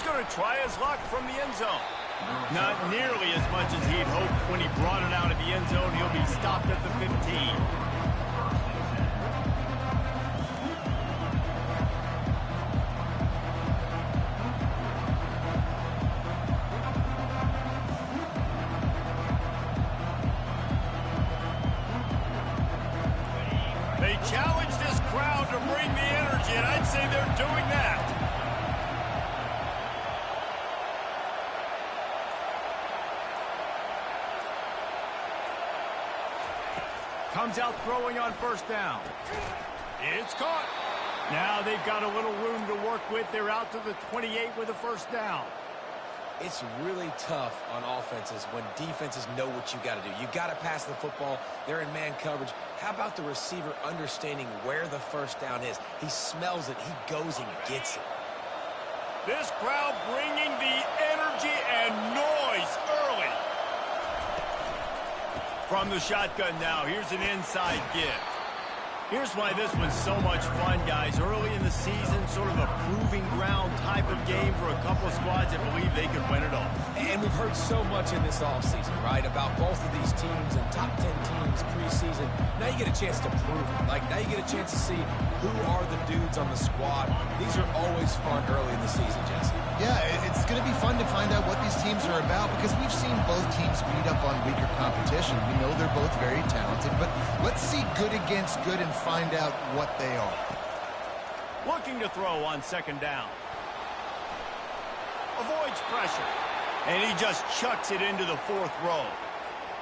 going to try his luck from the end zone. Not nearly as much as he'd hoped when he brought it out of the end zone. He'll be stopped at the 15. They challenge this crowd to bring the energy, and I'd say they're doing that. Comes out throwing on first down. It's caught. Now they've got a little room to work with. They're out to the 28 with a first down. It's really tough on offenses when defenses know what you got to do. You got to pass the football. They're in man coverage. How about the receiver understanding where the first down is? He smells it. He goes and gets it. This crowd bringing the energy and noise early. From the shotgun now, here's an inside give. Here's why this one's so much fun, guys. Early in the season, sort of a proving ground type of game for a couple of squads that believe they could win it all. And we've heard so much in this offseason, right, about both of these teams and top 10 teams preseason. Now you get a chance to prove it. Like, now you get a chance to see who are the dudes on the squad. These are always fun early in the season, Jesse. Yeah, it's going to be fun to find out what these teams are about because we've seen both teams beat up on weaker competition. We know they're both very talented, but let's see good against good and find out what they are. Looking to throw on second down. Avoids pressure. And he just chucks it into the fourth row.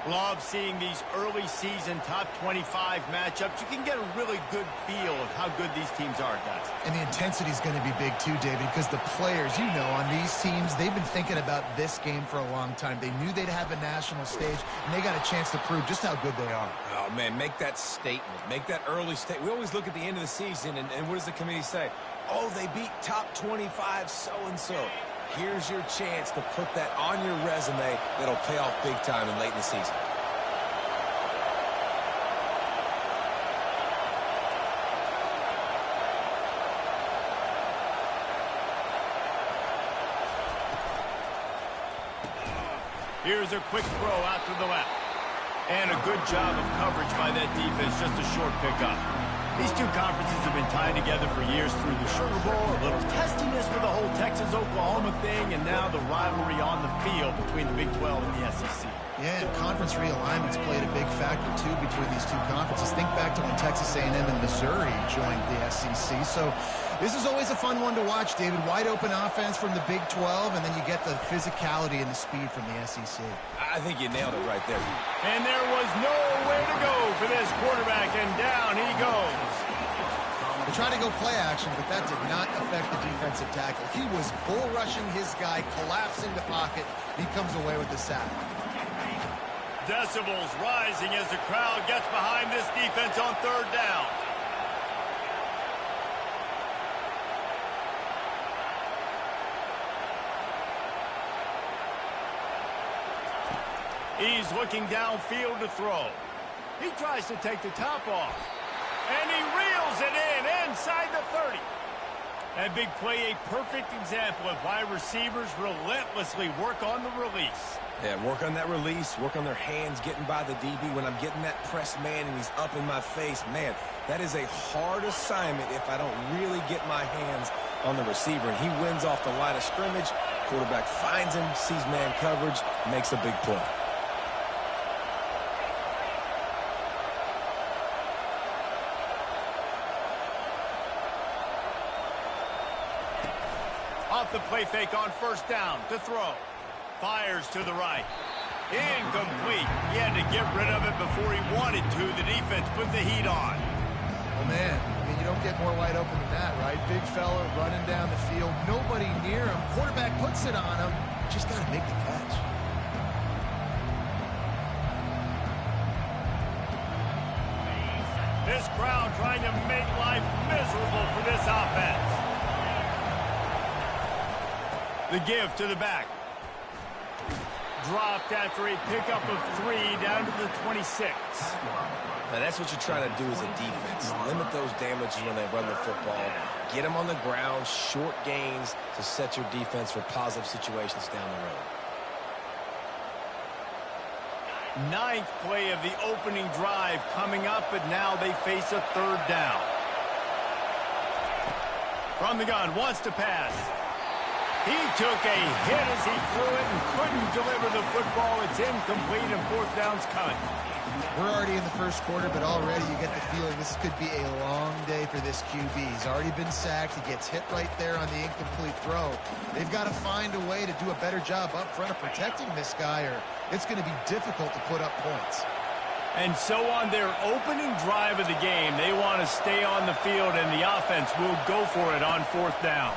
Love seeing these early season top 25 matchups. You can get a really good feel of how good these teams are, guys. And the intensity is going to be big too, David, because the players, you know, on these teams, they've been thinking about this game for a long time. They knew they'd have a national stage, and they got a chance to prove just how good they are. Oh, man, make that statement. Make that early statement. We always look at the end of the season, and what does the committee say? Oh, they beat top 25 so-and-so. Here's your chance to put that on your resume that'll pay off big time and late in the season. Here's a quick throw out to the left. And a good job of coverage by that defense, just a short pickup. These two conferences have been tied together for years through the Sugar Bowl, a little testiness with the whole Texas-Oklahoma thing, and now the rivalry on the field between the Big 12 and the SEC. Yeah, and conference realignments played a big factor, too, between these two conferences. Think back to when Texas A&M and Missouri joined the SEC. So this is always a fun one to watch, David. Wide-open offense from the Big 12, and then you get the physicality and the speed from the SEC. I think you nailed it right there. And there was nowhere to go for this quarterback, and down he goes. They tried to go play action, but that did not affect the defensive tackle. He was bull rushing his guy, collapsing the pocket. He comes away with the sack. Decibels rising as the crowd gets behind this defense on third down. He's looking downfield to throw. He tries to take the top off. And he reels it in inside the 30. That big play, a perfect example of why receivers relentlessly work on the release. Yeah, work on that release, work on their hands getting by the DB. When I'm getting that press man and he's up in my face, man, that is a hard assignment if I don't really get my hands on the receiver. And he wins off the line of scrimmage. Quarterback finds him, sees man coverage, makes a big play. Off the play fake on first down to throw. Fires to the right. Incomplete. He had to get rid of it before he wanted to. The defense put the heat on. Oh, man. I mean, you don't get more wide open than that, right? Big fella running down the field. Nobody near him. Quarterback puts it on him. Just got to make the catch. This crowd trying to make life miserable for this offense. The give to the back. Dropped after a pickup of 3 down to the 26. Now that's what you're trying to do as a defense. Limit those damages when they run the football. Get them on the ground, short gains to set your defense for positive situations down the road. Ninth play of the opening drive coming up, but now they face a third down. From the gun, wants to pass. He took a hit as he threw it and couldn't deliver the football. It's incomplete and fourth down's coming. We're already in the first quarter, but already you get the feeling this could be a long day for this QB. He's already been sacked. He gets hit right there on the incomplete throw. They've got to find a way to do a better job up front of protecting this guy, or it's going to be difficult to put up points. And so on their opening drive of the game, they want to stay on the field, and the offense will go for it on fourth down.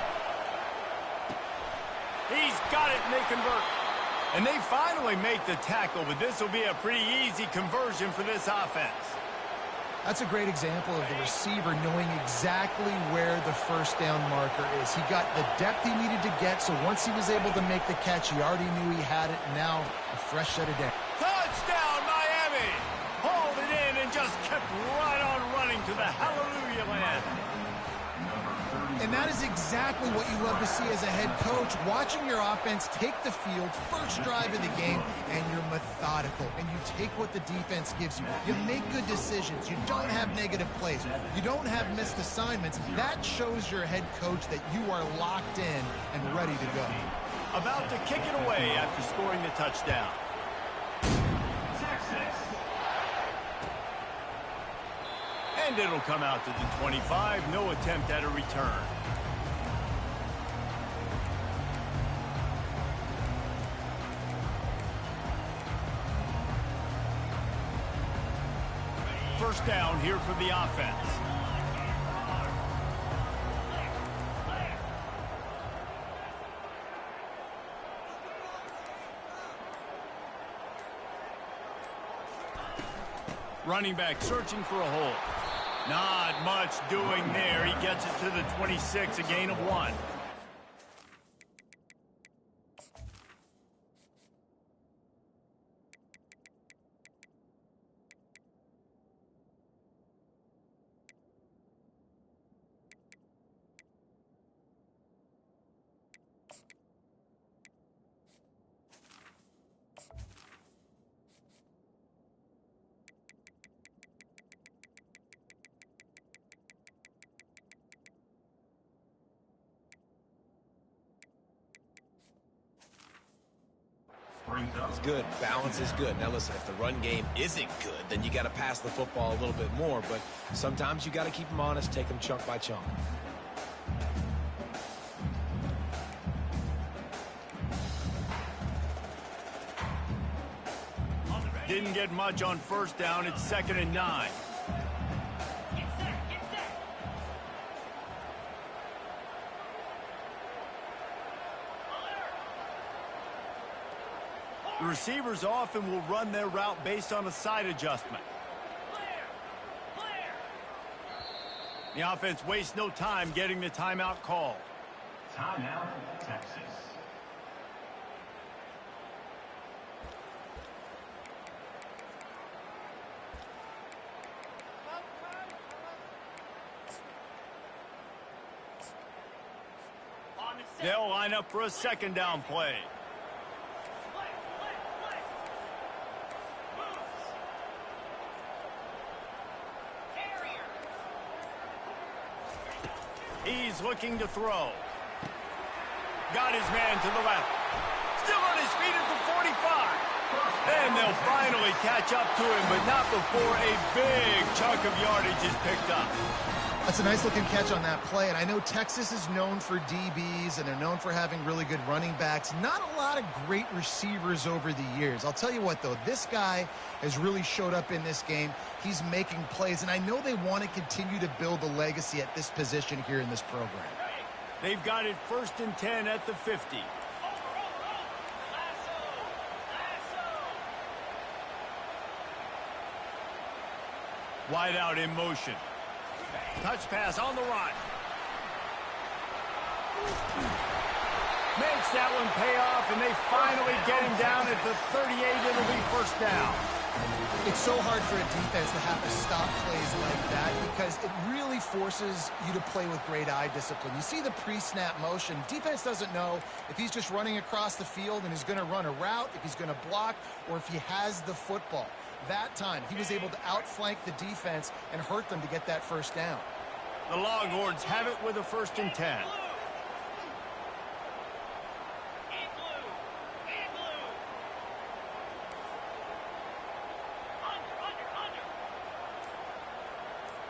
He's got it, and they convert. And they finally make the tackle, but this will be a pretty easy conversion for this offense. That's a great example of the receiver knowing exactly where the first down marker is. He got the depth he needed to get, so once he was able to make the catch, he already knew he had it, and now a fresh set of down. Touchdown, Miami! Hauled it in and just kept right on running to the hallelujah land. And that is exactly what you love to see as a head coach, watching your offense take the field, first drive of the game, and you're methodical, and you take what the defense gives you. You make good decisions. You don't have negative plays. You don't have missed assignments. That shows your head coach that you are locked in and ready to go. About to kick it away after scoring the touchdown. And it'll come out to the 25. No attempt at a return. First down here for the offense. Running back searching for a hole. Not much doing there. He gets it to the 26, a gain of 1. It's good. Balance is good. Now listen, if the run game isn't good, then you got to pass the football a little bit more, but sometimes you got to keep them honest, take them chunk by chunk. Didn't get much on first down. It's 2nd and 9. The receivers often will run their route based on a side adjustment. The offense wastes no time getting the timeout called. Timeout, Texas. They'll line up for a 2nd down play. He's looking to throw. Got his man to the left. Still on his feet at the 45. And they'll finally catch up to him, but not before a big chunk of yardage is picked up. That's a nice-looking catch on that play, and I know Texas is known for DBs, and they're known for having really good running backs. Not a lot of great receivers over the years. I'll tell you what, though, this guy has really showed up in this game. He's making plays, and I know they want to continue to build a legacy at this position here in this program. They've got it 1st and 10 at the 50. Wide out in motion. Touch pass on the run. Makes that one pay off, and they finally get him down at the 38. It'll be 1st down. It's so hard for a defense to have to stop plays like that because it really forces you to play with great eye discipline. You see the pre-snap motion. Defense doesn't know if he's just running across the field and he's going to run a route, if he's going to block, or if he has the football. That time, he was able to outflank the defense and hurt them to get that first down. The Longhorns have it with a 1st and 10.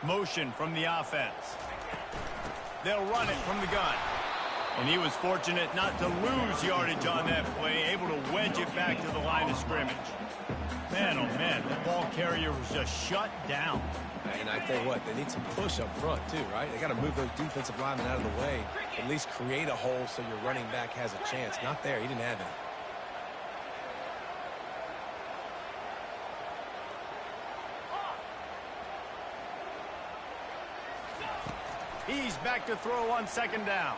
Motion from the offense. They'll run it from the gun. And he was fortunate not to lose yardage on that play, able to wedge it back to the line of scrimmage. Man, oh man, the ball carrier was just shut down. And I tell you what, they need some push up front too, right? They got to move those defensive linemen out of the way, at least create a hole so your running back has a chance. Not there, he didn't have it. He's back to throw on 2nd down.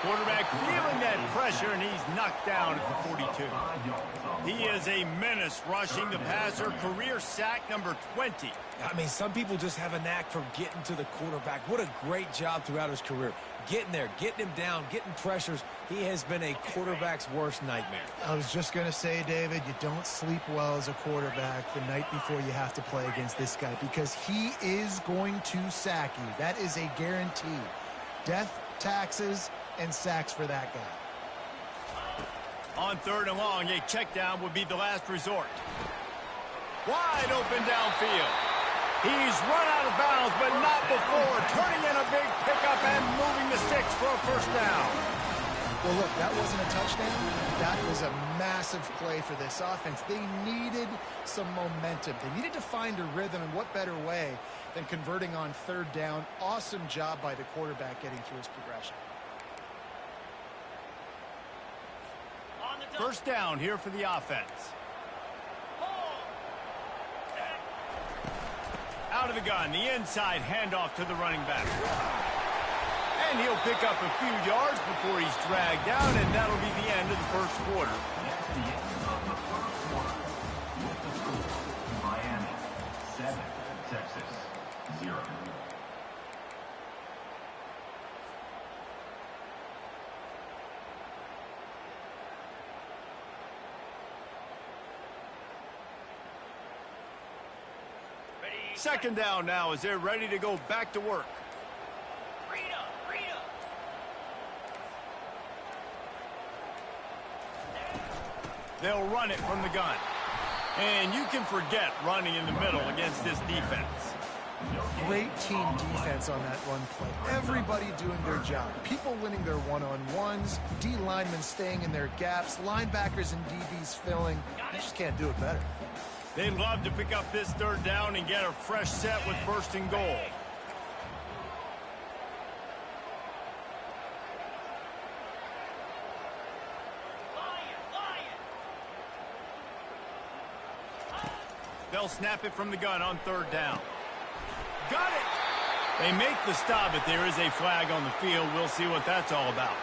Quarterback feeling that pressure, and he's knocked down at the 42. He is a menace rushing the passer, career sack number 20. I mean, some people just have a knack for getting to the quarterback. What a great job throughout his career. Getting there, getting him down, getting pressures. He has been a quarterback's worst nightmare. I was just going to say, David, you don't sleep well as a quarterback the night before you have to play against this guy because he is going to sack you. That is a guarantee. Death, taxes, and sacks for that guy. On 3rd and long, a check down would be the last resort. Wide open downfield. He's run out of bounds, but not before turning in a big pickup and moving the sticks for a 1st down. Well, look, that wasn't a touchdown. That was a massive play for this offense. They needed some momentum. They needed to find a rhythm, and what better way than converting on 3rd down. Awesome job by the quarterback getting through his progression. 1st down here for the offense. Out of the gun, the inside handoff to the running back. And he'll pick up a few yards before he's dragged down, and that'll be the end of the 1st quarter. Miami 7, Texas 0. Second down now as they're ready to go back to work. They'll run it from the gun. And you can forget running in the middle against this defense. Great team defense on that run play. Everybody doing their job. People winning their one-on-ones, D linemen staying in their gaps, linebackers and DBs filling. You just can't do it better. They'd love to pick up this 3rd down and get a fresh set with 1st and goal. They'll snap it from the gun on 3rd down. Got it! They make the stop, but there is a flag on the field. We'll see what that's all about.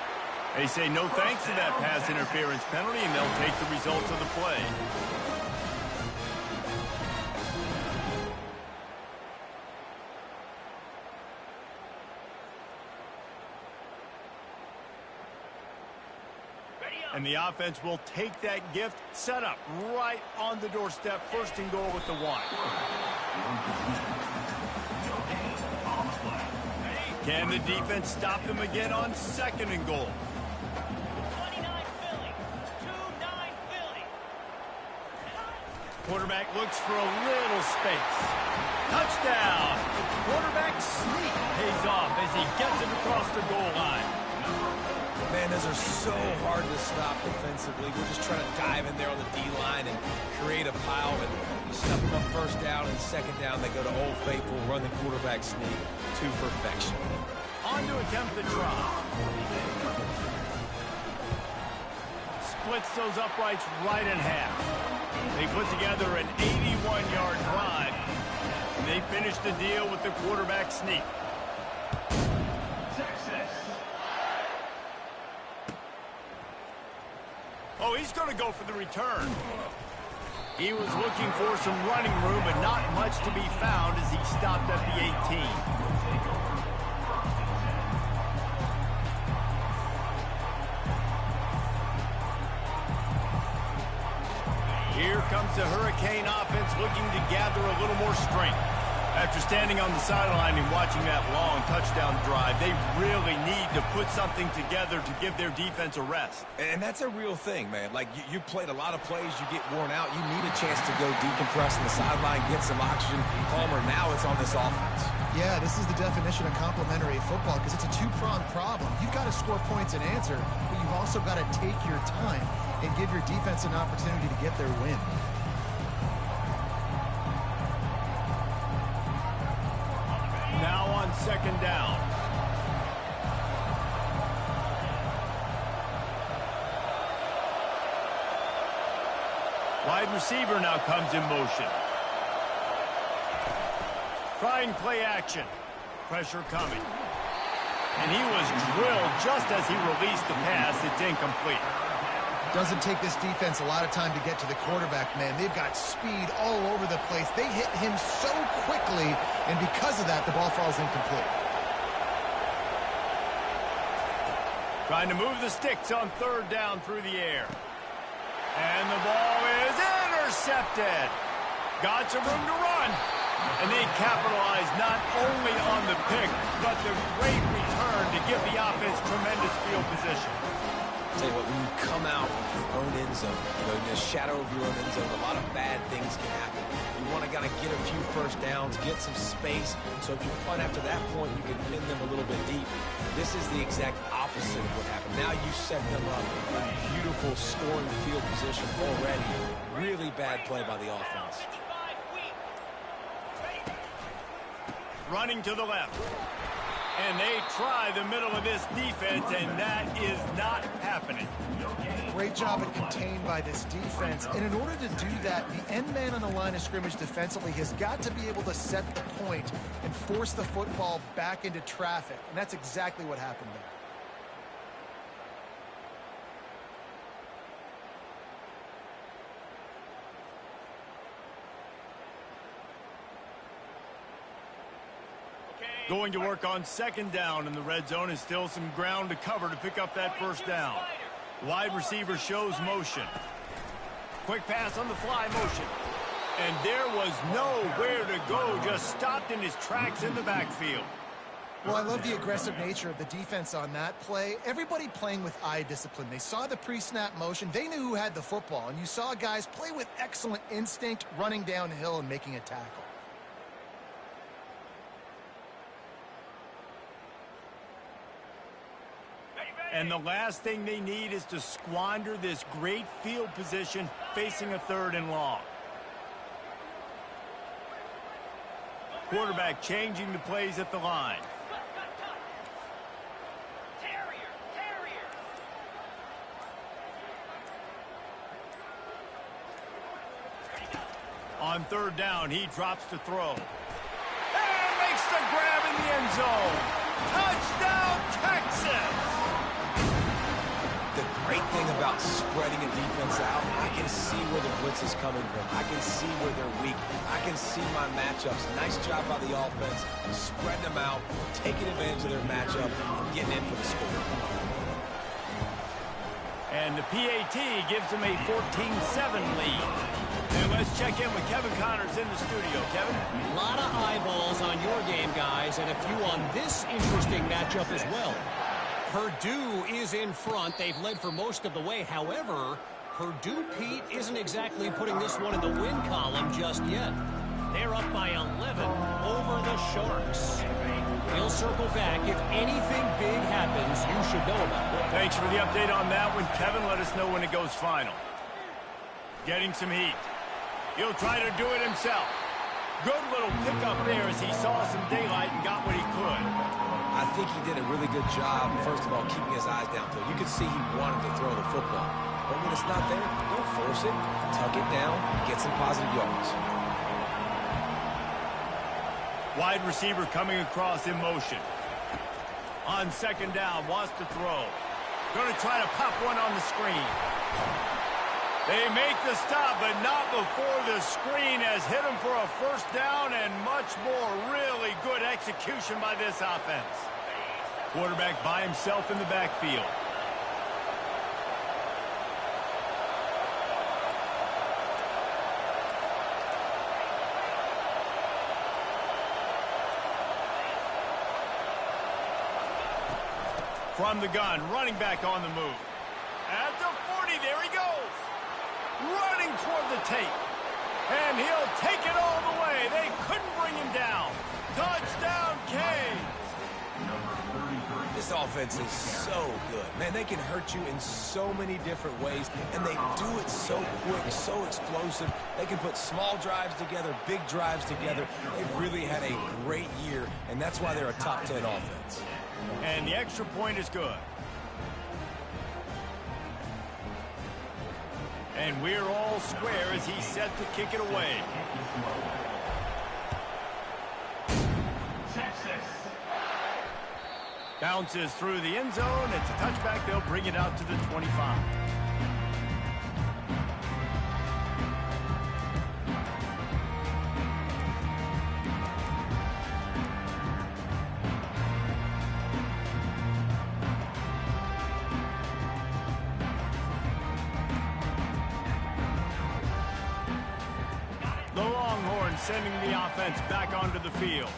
They say no thanks to that pass interference penalty, and they'll take the results of the play. And the offense will take that gift, set up right on the doorstep, 1st and goal with the 1. Can the defense stop them again on 2nd and goal? 29 Philly. 2-9 Philly. Quarterback looks for a little space. Touchdown! The quarterback sneak pays off as he gets it across the goal line. Man, those are so hard to stop defensively. We're just trying to dive in there on the D-line and create a pile and stuff them up 1st down and 2nd down. They go to Old Faithful, run the quarterback sneak to perfection. On to attempt the draw. Splits those uprights right in half. They put together an 81-yard drive. And they finish the deal with the quarterback sneak. Oh, he's going to go for the return. He was looking for some running room, but not much to be found as he stopped at the 18. Here comes the Hurricane offense looking to gather a little more strength. After standing on the sideline and watching that long touchdown drive, they really need to put something together to give their defense a rest. And that's a real thing, man. Like, you played a lot of plays, you get worn out. You need a chance to go decompress on the sideline, get some oxygen. Palmer, now it's on this offense. Yeah, this is the definition of complementary football because it's a two-pronged problem. You've got to score points and answer, but you've also got to take your time and give your defense an opportunity to get their win. Now on second down. Wide receiver now comes in motion. Trying play action. Pressure coming. And he was drilled just as he released the pass. It's incomplete. Doesn't take this defense a lot of time to get to the quarterback, man. They've got speed all over the place. They hit him so quickly, and because of that, the ball falls incomplete. Trying to move the sticks on third down through the air. And the ball is intercepted. Got some room to run. And they capitalize not only on the pick, but the great return to give the offense tremendous field position. Tell you what, when you come out of your own end zone, in the shadow of your own end zone, a lot of bad things can happen. You want to kind of get a few first downs, get some space, so if you punt after that point, you can pin them a little bit deep. This is the exact opposite of what happened. Now you set them up in beautiful scoring field position already. Really bad play by the offense. Running to the left. And they try the middle of this defense, and that is not happening. Great job at contained by this defense. And in order to do that, the end man on the line of scrimmage defensively has got to be able to set the point and force the football back into traffic. And that's exactly what happened there. Going to work on second down in the red zone is still some ground to cover to pick up that first down. Wide receiver shows motion. Quick pass on the fly motion. And there was nowhere to go, just stopped in his tracks in the backfield. Well, I love the aggressive nature of the defense on that play. Everybody playing with eye discipline. They saw the pre-snap motion. They knew who had the football. And you saw guys play with excellent instinct, running downhill and making a tackle. And the last thing they need is to squander this great field position facing a third and long. Quarterback changing the plays at the line. On third down, he drops to throw. And makes the grab in the end zone. Touchdown, Texas! The great thing about spreading a defense out, I can see where the blitz is coming from. I can see where they're weak. I can see my matchups. Nice job by the offense. Spreading them out, taking advantage of their matchup, and getting in for the score. And the PAT gives them a 14-7 lead. And let's check in with Kevin Connors in the studio. Kevin? A lot of eyeballs on your game, guys, and a few on this interesting matchup as well. Purdue is in front. They've led for most of the way. However, Purdue, Pete, isn't exactly putting this one in the win column just yet. They're up by 11 over the Sharks. We'll circle back. If anything big happens, you should know about it. Thanks for the update on that one, Kevin. Let us know when it goes final. Getting some heat. He'll try to do it himself. Good little pickup there as he saw some daylight and got what he could. I think he did a really good job, first of all, keeping his eyes downfield. You could see he wanted to throw the football. But when it's not there, don't force it. Tuck it down, get some positive yards. Wide receiver coming across in motion. On second down, wants to throw. Going to try to pop one on the screen. They make the stop, but not before the screen has hit them for a first down and much more. Really good execution by this offense. Quarterback by himself in the backfield. From the gun, running back on the move. At the 40, there he goes. Running toward the tape. And he'll take it all the way. They couldn't bring him down. Touchdown, Canes. This offense is so good. Man, they can hurt you in so many different ways, and they do it so quick, so explosive. They can put small drives together, big drives together. They've really had a great year, and that's why they're a top 10 offense. And the extra point is good. And we're all square as he's set to kick it away. Texas. Bounces through the end zone. It's a touchback. They'll bring it out to the 25. Sending the offense back onto the field.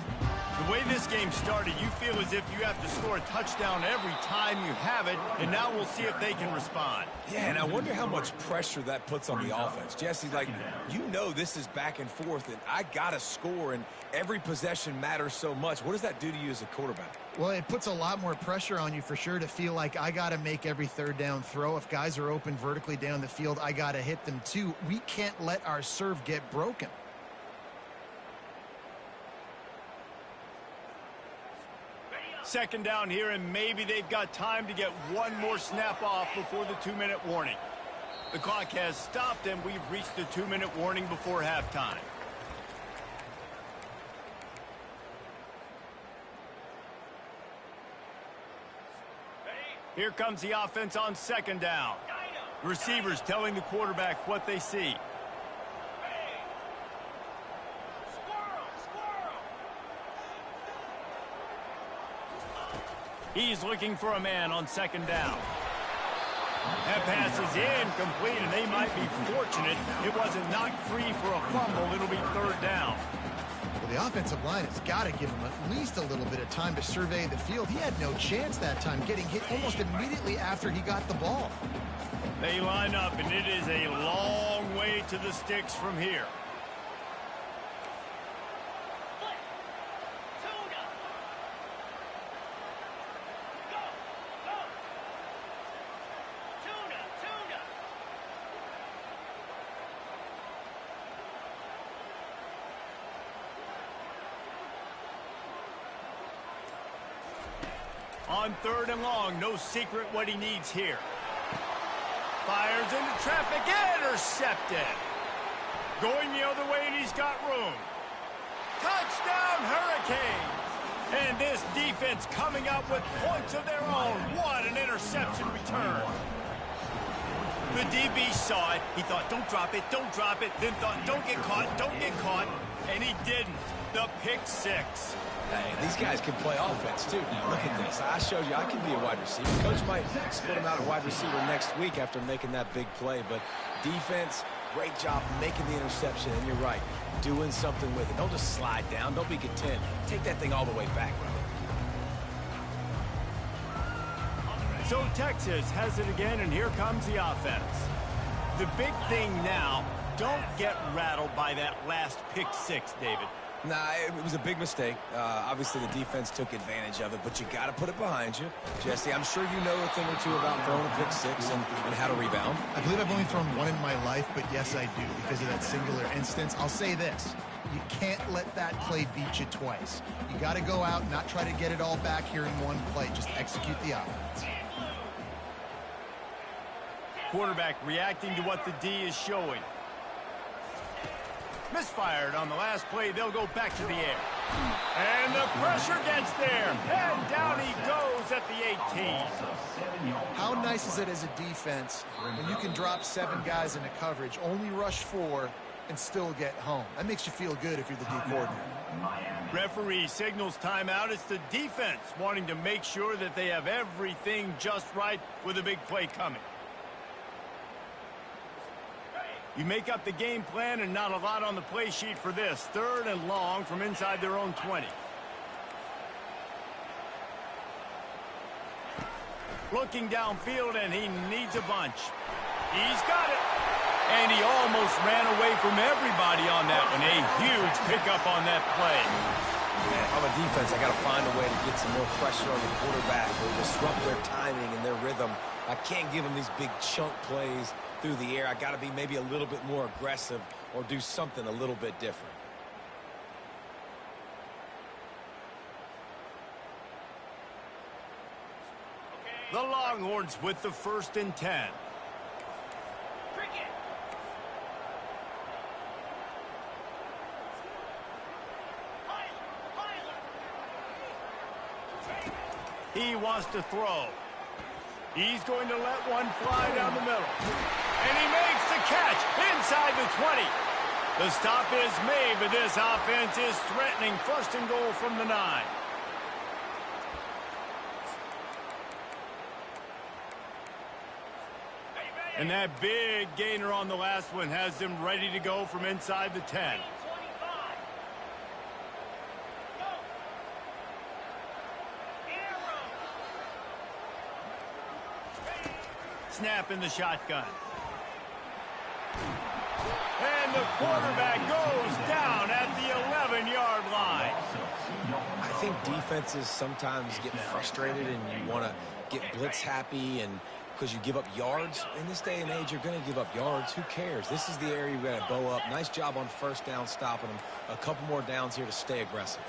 The way this game started, you feel as if you have to score a touchdown every time you have it, and now we'll see if they can respond. Yeah, and I wonder how much pressure that puts on the offense. Jesse, like, you know this is back and forth, and I got to score, and every possession matters so much. What does that do to you as a quarterback? Well, it puts a lot more pressure on you for sure to feel like I got to make every third down throw. If guys are open vertically down the field, I got to hit them too. We can't let our serve get broken. Second down here, and maybe they've got time to get one more snap off before the 2-minute warning. The clock has stopped, and we've reached the 2-minute warning before halftime. Here comes the offense on second down. Receivers telling the quarterback what they see. He's looking for a man on second down. That pass is incomplete, and they might be fortunate it wasn't knocked free for a fumble. It'll be third down. Well, the offensive line has got to give him at least a little bit of time to survey the field. He had no chance that time, getting hit almost immediately after he got the ball. They line up, and it is a long way to the sticks from here. On third and long, no secret what he needs here. Fires into traffic, intercepted. Going the other way, and he's got room. Touchdown, Hurricanes! And this defense coming up with points of their own. What an interception return. The DB saw it. He thought, don't drop it, don't drop it. Then thought, don't get caught. And he didn't. The pick six. Hey, these guys can play offense, too. Now, look at this. I showed you I can be a wide receiver. Coach might split him out at wide receiver next week after making that big play. But defense, great job making the interception. And you're right, doing something with it. Don't just slide down. Don't be content. Take that thing all the way back, brother. So Texas has it again, and here comes the offense. The big thing now, don't get rattled by that last pick six, David. Nah, it was a big mistake. Obviously, the defense took advantage of it, but you got to put it behind you. Jesse, I'm sure you know a thing or two about throwing a pick six and how to rebound. I believe I've only thrown one in my life, but yes, I do, because of that singular instance. I'll say this. You can't let that play beat you twice. You got to go out and not try to get it all back here in one play. Just execute the offense. Quarterback reacting to what the D is showing. Misfired on the last play. They'll go back to the air. And the pressure gets there. And down he goes at the 18. How nice is it as a defense when you can drop 7 guys into coverage, only rush 4, and still get home? That makes you feel good if you're the D coordinator. Referee signals timeout. It's the defense wanting to make sure that they have everything just right with a big play coming. You make up the game plan and not a lot on the play sheet for this. 3rd and long from inside their own 20. Looking downfield, and he needs a bunch. He's got it. And he almost ran away from everybody on that one. A huge pickup on that play. Man, if I'm a defense, I got to find a way to get some more pressure on the quarterback or disrupt their timing and their rhythm. I can't give them these big chunk plays through the air. I got to be maybe a little bit more aggressive or do something a little bit different. The Longhorns with the 1st and 10. Cricket. He wants to throw. He's going to let one fly down the middle. And he makes the catch inside the 20. The stop is made, but this offense is threatening 1st and goal from the 9. And that big gainer on the last one has them ready to go from inside the 10. Snap in the shotgun. And the quarterback goes down at the 11-yard line. I think defenses sometimes get frustrated and you want to get blitz happy and because you give up yards. In this day and age, you're going to give up yards. Who cares? This is the area you got to bow up. Nice job on 1st down stopping them. A couple more downs here to stay aggressive.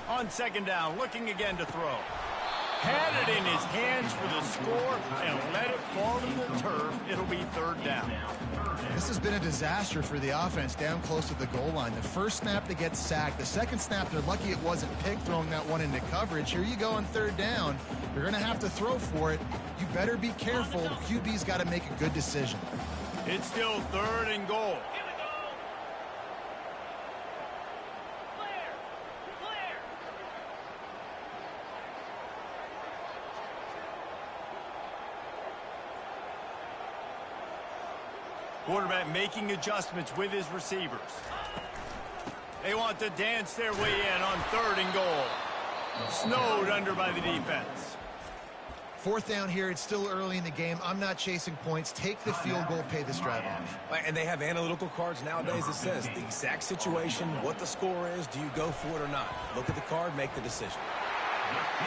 On 2nd down, looking again to throw. Had it in his hands for the score and let it fall to the turf. It'll be 3rd down. This has been a disaster for the offense down close to the goal line. The first snap, they get sacked. The second snap, they're lucky it wasn't picked, throwing that one into coverage. Here you go on 3rd down. You're going to have to throw for it. You better be careful. QB's got to make a good decision. It's still 3rd and goal. Quarterback making adjustments with his receivers. They want to dance their way in on 3rd and goal. Snowed under by the defense. 4th down here. It's still early in the game. I'm not chasing points. Take the field goal, pay this drive off. And they have analytical cards nowadays that says the exact situation, what the score is, do you go for it or not? Look at the card, make the decision.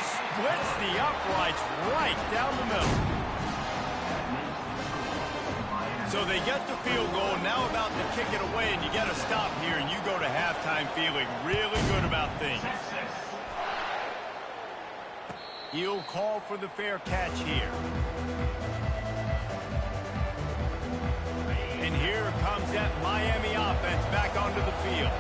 Splits the uprights right down the middle. So they get the field goal, now about to kick it away, and you get a stop here, and you go to halftime feeling really good about things. He'll call for the fair catch here. And here comes that Miami offense back onto the field.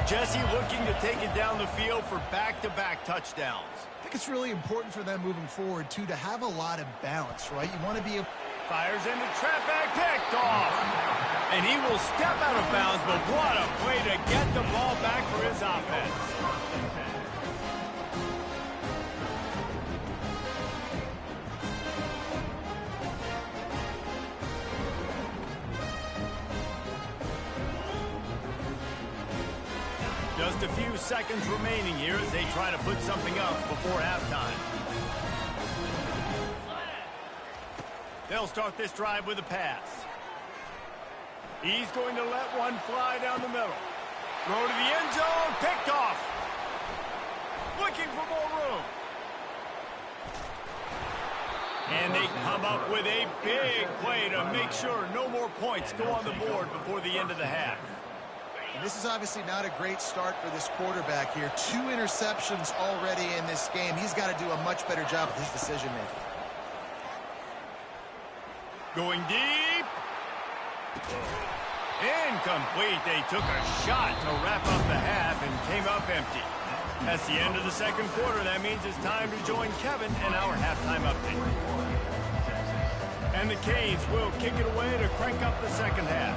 Jesse looking to take it down the field for back-to-back touchdowns. I think it's really important for them moving forward, too, to have a lot of balance, right? You want to be a... Fires into traffic, picked off. And he will step out of bounds, but what a play to get the ball back for his offense. Just a few seconds remaining here as they try to put something up before halftime. They'll start this drive with a pass. He's going to let one fly down the middle. Throw to the end zone, picked off. Looking for more room. And they come up with a big play to make sure no more points go on the board before the end of the half. And this is obviously not a great start for this quarterback here. 2 interceptions already in this game. He's got to do a much better job with his decision-making. Going deep. Incomplete. They took a shot to wrap up the half and came up empty. That's the end of the second quarter. That means it's time to join Kevin in our halftime update. And the Canes will kick it away to crank up the second half.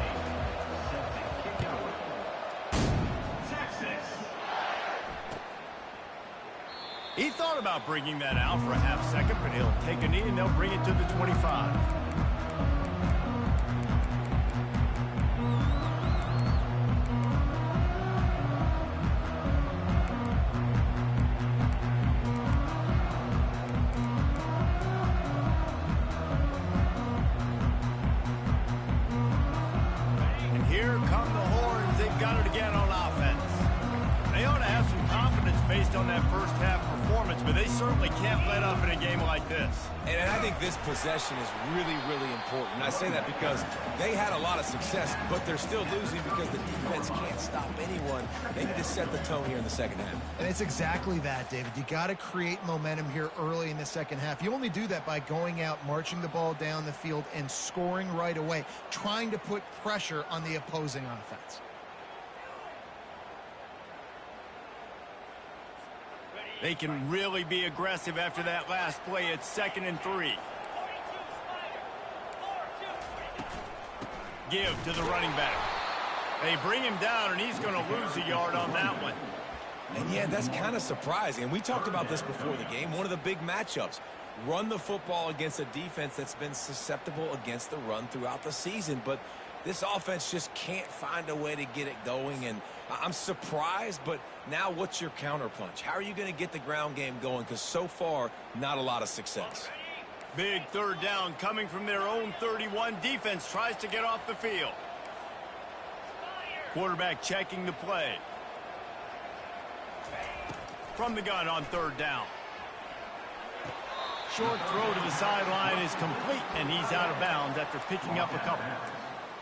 He thought about bringing that out for a half second, but he'll take a knee and they'll bring it to the 25. And here come the horns. They've got it again on offense. They ought to have some confidence based on that first half performance, but they certainly can't let up in a game like this. And I think this possession is really, really important. And I say that because they had a lot of success, but they're still losing because the defense can't stop anyone. They need to set the tone here in the second half. And it's exactly that, David. You got to create momentum here early in the second half. You only do that by going out, marching the ball down the field, and scoring right away, trying to put pressure on the opposing offense. They can really be aggressive after that last play. It's 2nd and 3. Give to the running back. They bring him down, and he's going to lose a yard on that one. And yeah, that's kind of surprising. And we talked about this before the game. One of the big matchups. Run the football against a defense that's been susceptible against the run throughout the season. But this offense just can't find a way to get it going. And I'm surprised, but now what's your counterpunch? How are you going to get the ground game going? Because so far, not a lot of success. Big third down coming from their own 31. Defense tries to get off the field. Quarterback checking the play. From the gun on 3rd down. Short throw to the sideline is complete, and he's out of bounds after picking up a couple.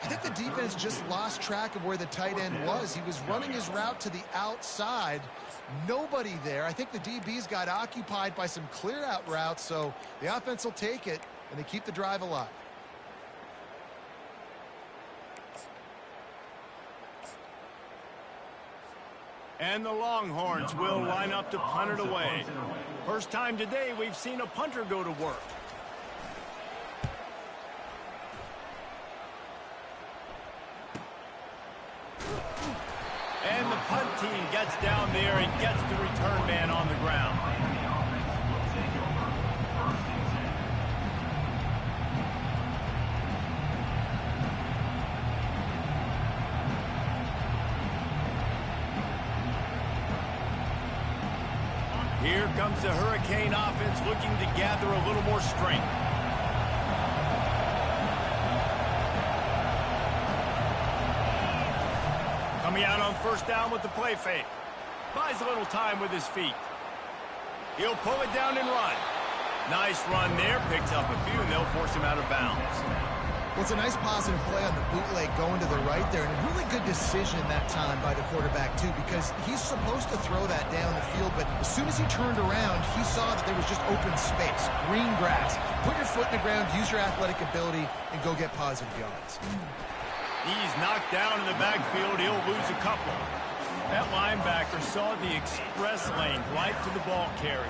I think the defense just lost track of where the tight end was. He was running his route to the outside. Nobody there. I think the DBs got occupied by some clear-out routes, so the offense will take it, and they keep the drive alive. And the Longhorns will line up to punt it away. First time today we've seen a punter go to work. And the punt team gets down there and gets the return man on the ground. Here comes the Hurricane offense looking to gather a little more strength. Coming out on 1st down with the play fake. Buys a little time with his feet. He'll pull it down and run. Nice run there. Picks up a few, and they'll force him out of bounds. Well, it's a nice positive play on the bootleg going to the right there, and a really good decision that time by the quarterback, too, because he's supposed to throw that down the field, but as soon as he turned around, he saw that there was just open space, green grass. Put your foot in the ground, use your athletic ability, and go get positive yards. He's knocked down in the backfield. He'll lose a couple. That linebacker saw the express lane right to the ball carrier.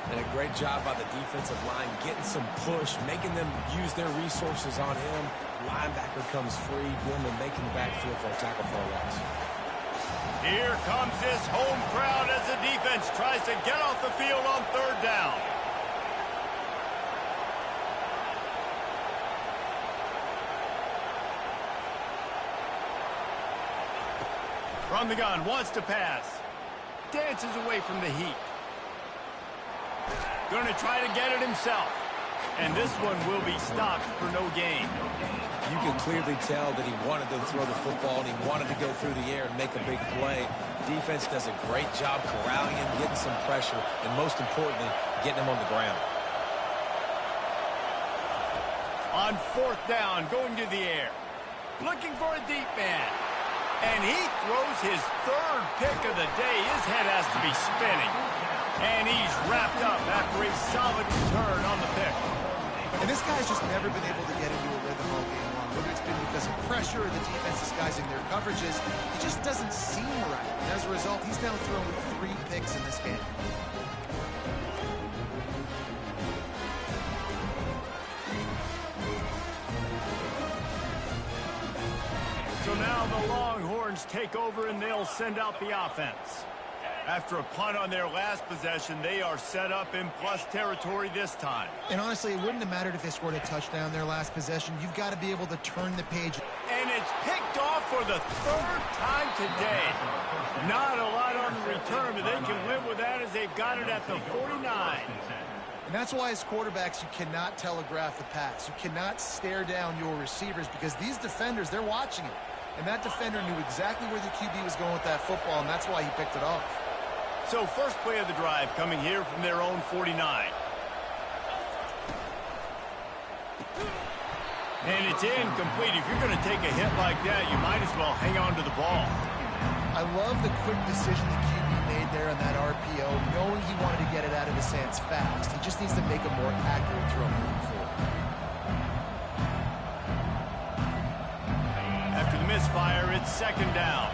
And a great job by the defensive line, getting some push, making them use their resources on him. Linebacker comes free, boom, and making the backfield for a tackle for a loss. Here comes this home crowd as the defense tries to get off the field on 3rd down. From the gun, wants to pass. Dances away from the heat. Going to try to get it himself. And this one will be stopped for no gain. You can clearly tell that he wanted to throw the football and he wanted to go through the air and make a big play. Defense does a great job corralling him, getting some pressure, and most importantly, getting him on the ground. On 4th down, going to the air. Looking for a deep man. And he throws his 3rd pick of the day. His head has to be spinning. And he's wrapped up after a solid return on the pick. And this guy's just never been able to get into a rhythm all game long. Whether it's been because of pressure or the defense disguising their coverages, he just doesn't seem right. And as a result, he's now thrown 3 picks in this game. So now the Longhorns take over and they'll send out the offense. After a punt on their last possession, they are set up in plus territory this time. And honestly, it wouldn't have mattered if they scored a touchdown their last possession. You've got to be able to turn the page. And it's picked off for the 3rd time today. Not a lot on the return, but they can live with that as they've got it at the 49. And that's why as quarterbacks, you cannot telegraph the pass. You cannot stare down your receivers because these defenders, they're watching it. And that defender knew exactly where the QB was going with that football, and that's why he picked it off. So first play of the drive coming here from their own 49. And it's incomplete. If you're going to take a hit like that, you might as well hang on to the ball. I love the quick decision the QB made there on that RPO, knowing he wanted to get it out of his hands fast. He just needs to make a more accurate throw moving forward. After the misfire, it's 2nd down.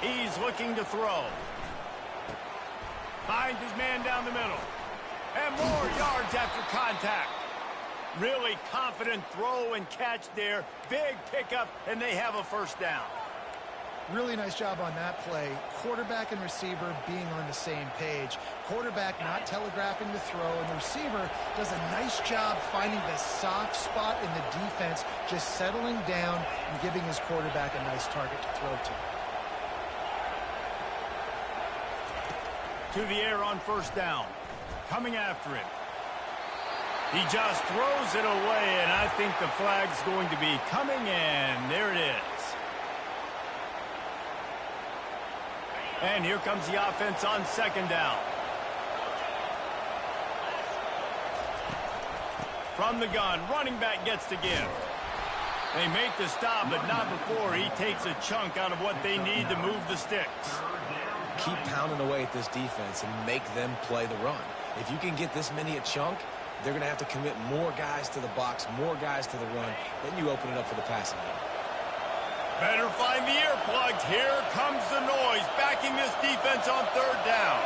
He's looking to throw. Finds his man down the middle. And more yards after contact. Really confident throw and catch there. Big pickup, and they have a 1st down. Really nice job on that play. Quarterback and receiver being on the same page. Quarterback not telegraphing the throw, and the receiver does a nice job finding the soft spot in the defense, just settling down and giving his quarterback a nice target to throw to. To the air on 1st down. Coming after it. He just throws it away, and I think the flag's going to be coming in. There it is. And here comes the offense on 2nd down. From the gun, running back gets the give. They make the stop, but not before he takes a chunk out of what they need to move the sticks. Keep pounding away at this defense and make them play the run. If you can get this many a chunk, they're going to have to commit more guys to the box, more guys to the run. Then you open it up for the passing game. Better find the earplugs. Here comes the noise, backing this defense on 3rd down.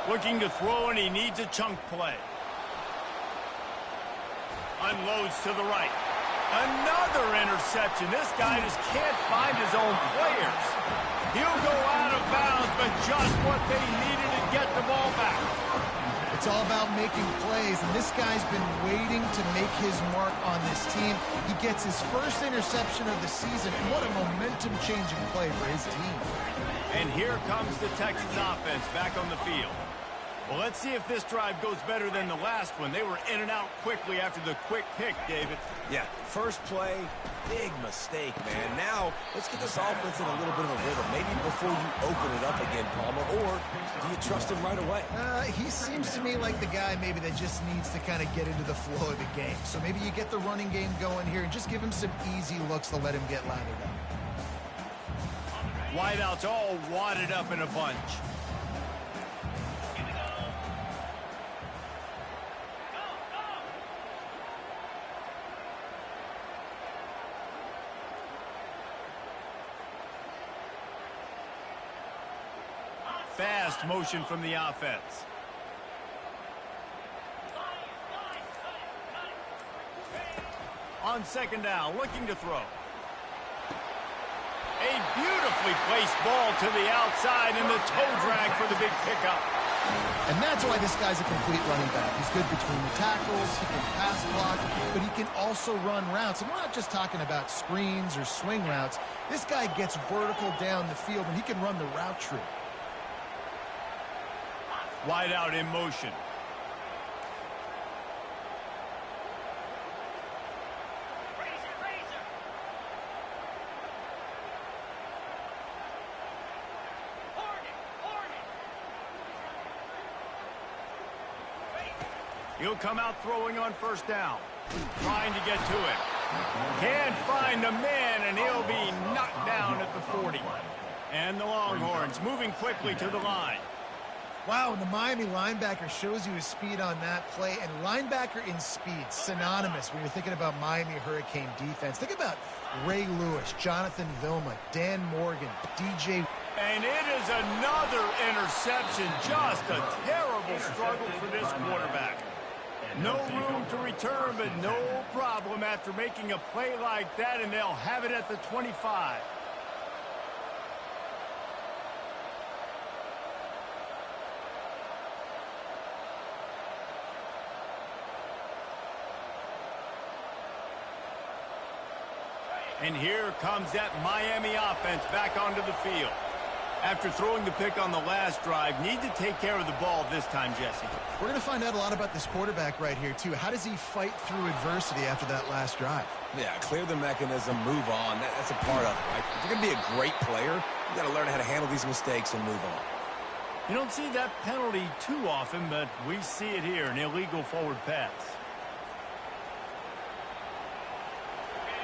Looking to throw, and he needs a chunk play. Unloads to the right. Another interception. This guy just can't find his own players. He'll go out of bounds, but just what they needed to get the ball back. It's all about making plays, and this guy's been waiting to make his mark on this team. He gets his 1st interception of the season, and what a momentum-changing play for his team. And here comes the Texans offense back on the field. Well, let's see if this drive goes better than the last one. They were in and out quickly after the quick pick, David. Yeah, first play, big mistake, man. Now, let's get this offense in a little bit of a rhythm. Maybe before you open it up again, Palmer, or do you trust him right away? He seems to me like the guy maybe that just needs to kind of get into the flow of the game. So maybe you get the running game going here and just give him some easy looks to let him get lathered up. Wideouts all wadded up in a bunch. Fast motion from the offense. On 2nd down, looking to throw. A beautifully placed ball to the outside, and the toe drag for the big pickup. And that's why this guy's a complete running back. He's good between the tackles, he can pass block, but he can also run routes. And we're not just talking about screens or swing routes. This guy gets vertical down the field, and he can run the route tree. Wide out in motion. He'll come out throwing on first down. Trying to get to it. Can't find the man, and he'll be knocked down at the 40. And the Longhorns moving quickly to the line. Wow, and the Miami linebacker shows you his speed on that play. And linebacker in speed, synonymous when you're thinking about Miami Hurricane defense. Think about Ray Lewis, Jonathan Vilma, Dan Morgan, DJ. And it is another interception. Just a terrible struggle for this quarterback. No room to return, but no problem after making a play like that, and they'll have it at the 25. And here comes that Miami offense back onto the field. After throwing the pick on the last drive, need to take care of the ball this time, Jesse. We're going to find out a lot about this quarterback right here, too. How does he fight through adversity after that last drive? Yeah, clear the mechanism, move on. That's a part of it, right? If you're going to be a great player, you got to learn how to handle these mistakes and move on. You don't see that penalty too often, but we see it here, an illegal forward pass.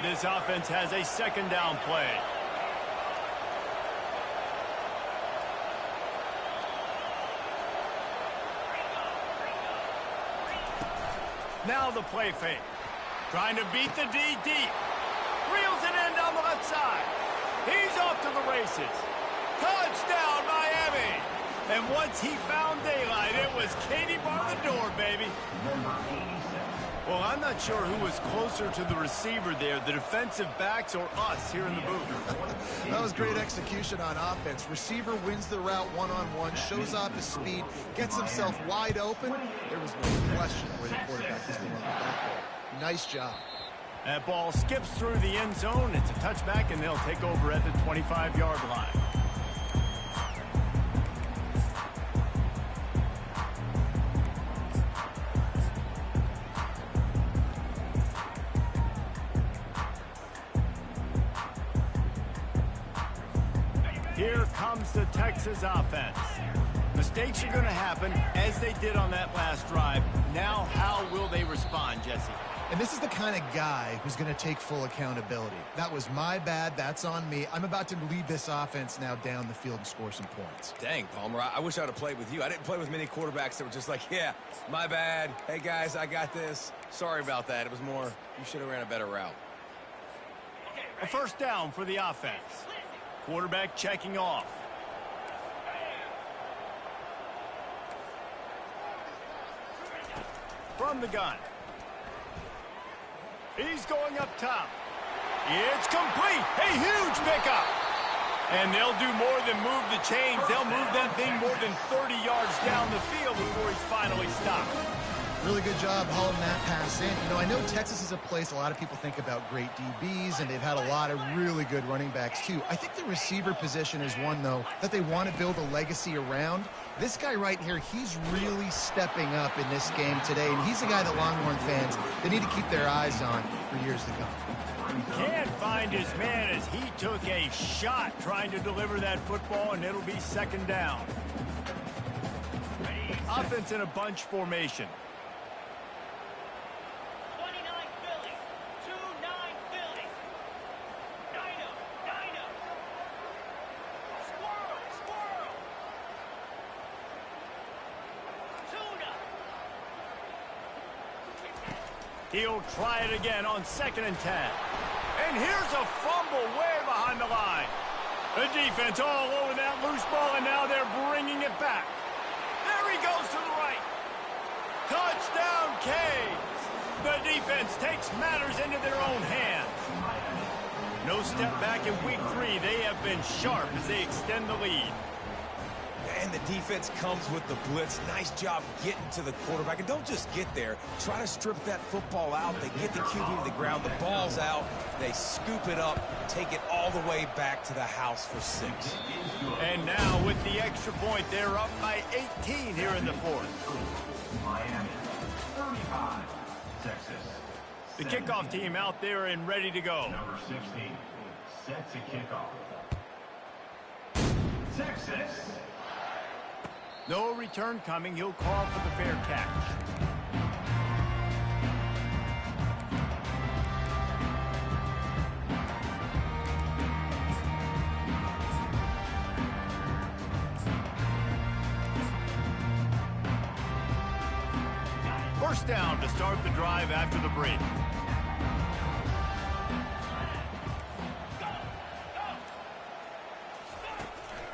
This offense has a second down play. Now the play fake. Trying to beat the D deep. Reels it in down the left side. He's off to the races. Touchdown, Miami. And once he found daylight, it was Katie bar the door, baby. Well, I'm not sure who was closer to the receiver there, the defensive backs or us here in the booth. That was great execution on offense. Receiver wins the route one-on-one, shows off his speed, gets himself wide open. There was no question where the quarterback was going with that ball. Nice job. That ball skips through the end zone. It's a touchback, and they'll take over at the 25-yard line. Here comes the Texas offense. Mistakes are going to happen, as they did on that last drive. Now, how will they respond, Jesse? And this is the kind of guy who's going to take full accountability. That was my bad. That's on me. I'm about to lead this offense now down the field and score some points. Dang, Palmer, I wish I would have played with you. I didn't play with many quarterbacks that were just like, yeah, my bad. Hey, guys, I got this. Sorry about that. It was more, you should have ran a better route. A first down for the offense. Quarterback checking off. From the gun. He's going up top. It's complete. A huge pickup. And they'll do more than move the chains. They'll move that thing more than 30 yards down the field before he's finally stopped. Really good job hauling that pass in. You know, I know Texas is a place a lot of people think about great DBs, and they've had a lot of really good running backs, too. I think the receiver position is one, though, that they want to build a legacy around. This guy right here, he's really stepping up in this game today, and he's a guy that Longhorn fans, they need to keep their eyes on for years to come. Can't find his man as he took a shot trying to deliver that football, and it'll be second down. Offense in a bunch formation. 29 Philly. 2-9 Philly. Dino. Dino. Squirrel. Squirrel. Tuna. He'll try it again on 2nd and 10. And here's a fumble way behind the line. The defense all over that loose ball, and now they're bringing it back. There he goes to the right. Touchdown, Canes. The defense takes matters into their own hands. No step back in week 3. They have been sharp as they extend the lead. And the defense comes with the blitz. Nice job getting to the quarterback. And don't just get there. Try to strip that football out. They get the QB to the ground. The ball's out. They scoop it up, take it all the way back to the house for 6. And now with the extra point, they're up by 18 here in the 4th. Miami, 35, Texas. The kickoff team out there and ready to go. Number 16 set to kickoff. Texas. No return coming. He'll call for the fair catch. First down to start the drive after the break.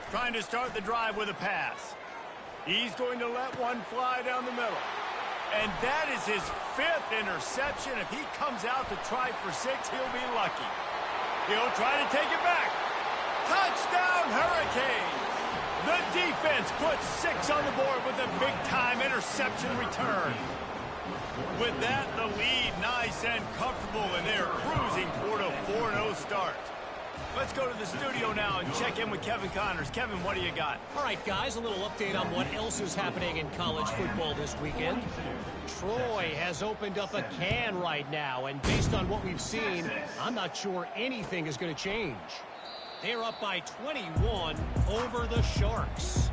Trying to start the drive with a pass. He's going to let one fly down the middle. And that is his 5th interception. If he comes out to try for 6, he'll be lucky. He'll try to take it back. Touchdown, Hurricanes! The defense puts 6 on the board with a big-time interception return. With that, the lead nice and comfortable, and they're cruising toward a 4-0 start. Let's go to the studio now and check in with Kevin Connors. Kevin, what do you got? All right, guys, a little update on what else is happening in college football this weekend. Troy has opened up a can right now, and based on what we've seen, I'm not sure anything is going to change. They're up by 21 over the Sharks.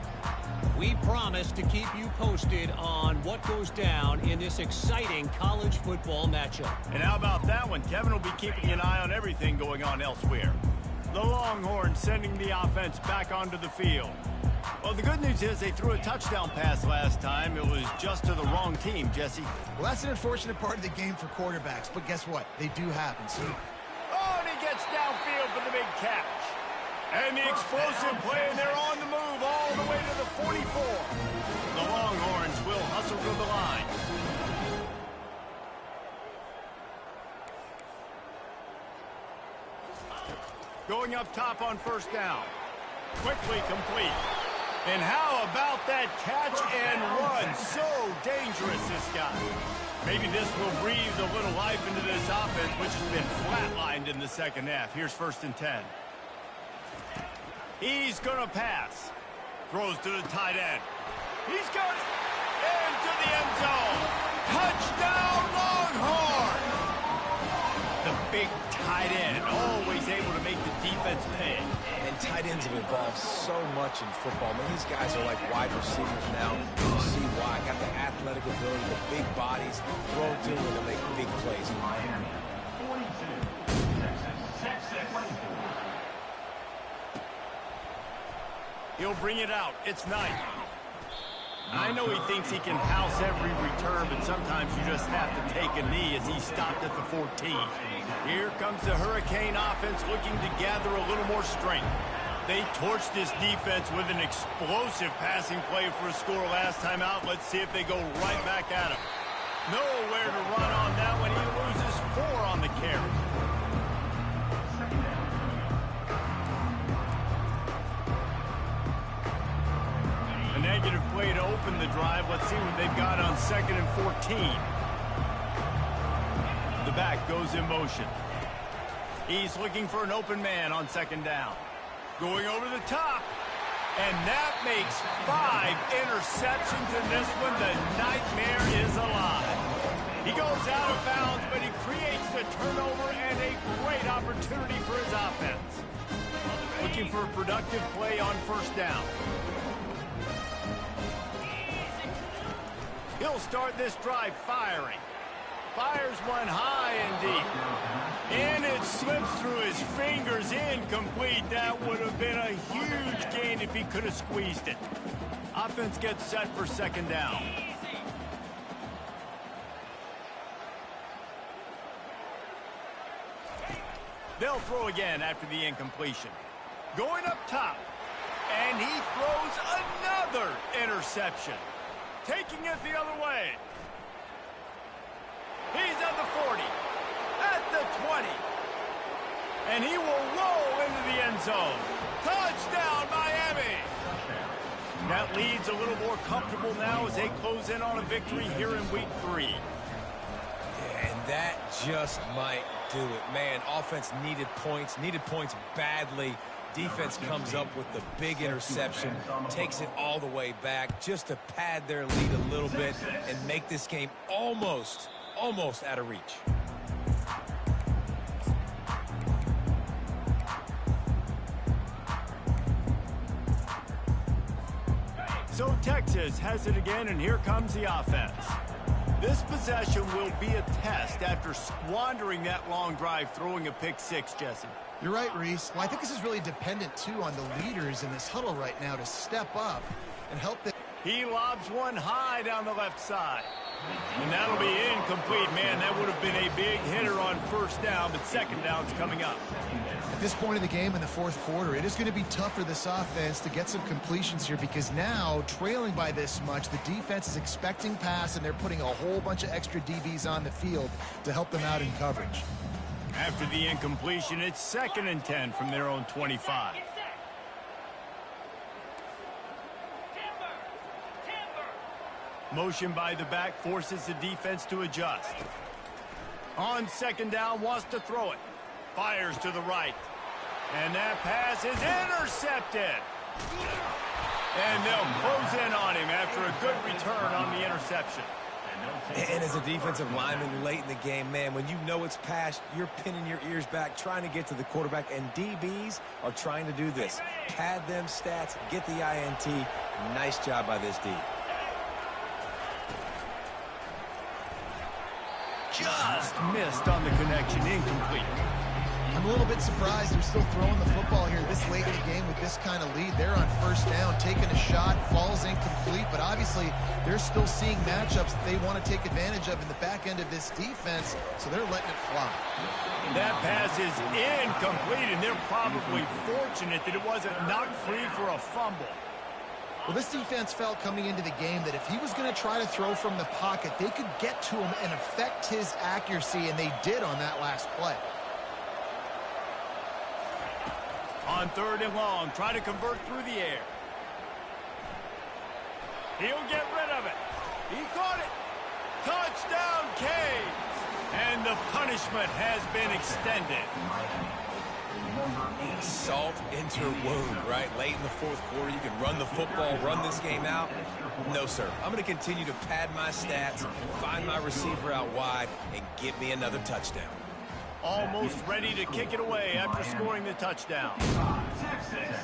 We promise to keep you posted on what goes down in this exciting college football matchup. And how about that one? Kevin will be keeping an eye on everything going on elsewhere. The Longhorns sending the offense back onto the field. Well, the good news is they threw a touchdown pass last time. It was just to the wrong team, Jesse. Well, that's an unfortunate part of the game for quarterbacks, but guess what? They do happen. So, oh, and he gets downfield for the big catch. And the explosive play, and they're on the move all the way to the 44. The Longhorns will hustle to the line. Going up top on first down. Quickly complete. And how about that catch and run? So dangerous, this guy. Maybe this will breathe a little life into this offense, which has been flatlined in the second half. Here's 1st and 10. He's going to pass. Throws to the tight end. He's got it. Into the end zone. Touchdown, Longhorns! The big tight end, always able to make the defense pay. And tight ends have evolved so much in football. Man, these guys are like wide receivers now. You see why. Got the athletic ability, the big bodies, throw to them and make big plays. Miami, 42, Texas. He'll bring it out. It's Knight. I know he thinks he can house every return, but sometimes you just have to take a knee as he stopped at the 14. Here comes the Hurricane offense looking to gather a little more strength. They torched this defense with an explosive passing play for a score last time out. Let's see if they go right back at him. Nowhere to run on that one. He loses 4 on the carry. A negative play to open the drive. Let's see what they've got on 2nd and 14. The back goes in motion. He's looking for an open man on 2nd down. Going over the top. And that makes 5 interceptions in this one. The nightmare is alive. He goes out of bounds, but he creates the turnover and a great opportunity for his offense. Looking for a productive play on 1st down. He'll start this drive firing. Fires one high and deep. And it slips through his fingers, incomplete. That would have been a huge gain if he could have squeezed it. Offense gets set for 2nd down. They'll throw again after the incompletion. Going up top. And he throws another interception. Taking it the other way. He's at the 40. At the 20. And he will roll into the end zone. Touchdown, Miami. That lead's a little more comfortable now as they close in on a victory here in week 3. Yeah, and that just might do it. Man, offense needed points badly. Defense comes up with the big interception, takes it all the way back just to pad their lead a little bit and make this game almost out of reach. So Texas has it again, and here comes the offense. This possession will be a test after squandering that long drive, throwing a pick 6, Jesse. You're right, Reese. Well, I think this is really dependent, too, on the leaders in this huddle right now to step up and help them. He lobs one high down the left side. And that'll be incomplete. Man, that would have been a big hitter on first down, but second down's coming up. At this point of the game in the fourth quarter, it is going to be tough for this offense to get some completions here because now, trailing by this much, the defense is expecting pass, and they're putting a whole bunch of extra DBs on the field to help them out in coverage. After the incompletion, it's 2nd and 10 from their own 25. Get set. Timber. Timber. Motion by the back forces the defense to adjust. On second down, wants to throw it. Fires to the right. And that pass is intercepted. And they'll close in on him after a good return on the interception. And as a defensive lineman late in the game, man, when you know it's passed, you're pinning your ears back, trying to get to the quarterback, and DBs are trying to do this. Pad them stats, get the INT. Nice job by this D. Just missed on the connection, incomplete. I'm a little bit surprised they're still throwing the football here this late in the game with this kind of lead. They're on first down, taking a shot, falls incomplete, but obviously they're still seeing matchups that they want to take advantage of in the back end of this defense, so they're letting it fly. That pass is incomplete, and they're probably fortunate that it wasn't knocked free for a fumble. Well, this defense felt coming into the game that if he was going to try to throw from the pocket, they could get to him and affect his accuracy, and they did on that last play. On 3rd and long, try to convert through the air. He'll get rid of it. He caught it. Touchdown, Canes. And the punishment has been extended. Salt into her wound, right? Late in the fourth quarter, you can run the football, run this game out. No, sir. I'm going to continue to pad my stats, find my receiver out wide, and get me another touchdown. Almost ready to kick it away after scoring the touchdown. Texas.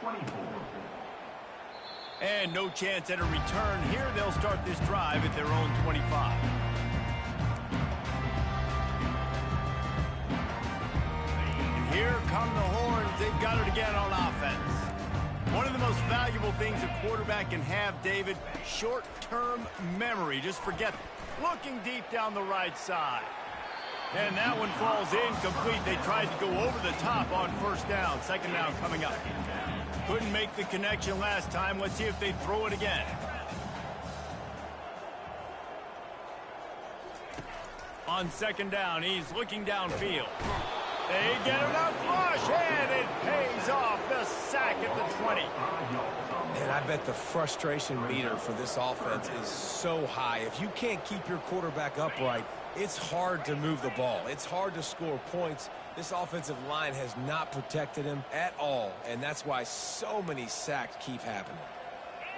24. And no chance at a return here. They'll start this drive at their own 25. And here come the horns. They've got it again on offense. One of the most valuable things a quarterback can have, David, short-term memory. Just forget looking deep down the right side. And that one falls incomplete. They tried to go over the top on first down. Second down coming up. Couldn't make the connection last time. Let's see if they throw it again. On second down, he's looking downfield. They get enough rush, and it pays off. The sack at the 20. And I bet the frustration meter for this offense is so high. If you can't keep your quarterback upright, it's hard to move the ball. It's hard to score points. This offensive line has not protected him at all, and that's why so many sacks keep happening.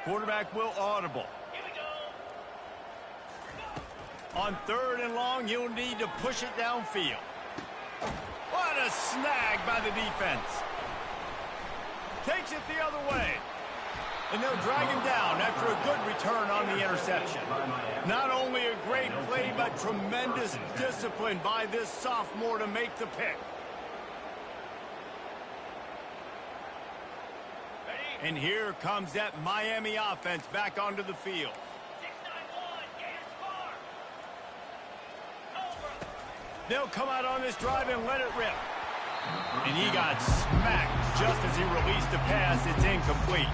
Quarterback will audible. Here we go. On 3rd and long, you'll need to push it downfield. What a snag by the defense. Takes it the other way. And they'll drag him down after a good return on the interception. Not only a great play, but tremendous discipline by this sophomore to make the pick. And here comes that Miami offense back onto the field. 691, gas bar. Over. They'll come out on this drive and let it rip. And he got smacked just as he released the pass. It's incomplete.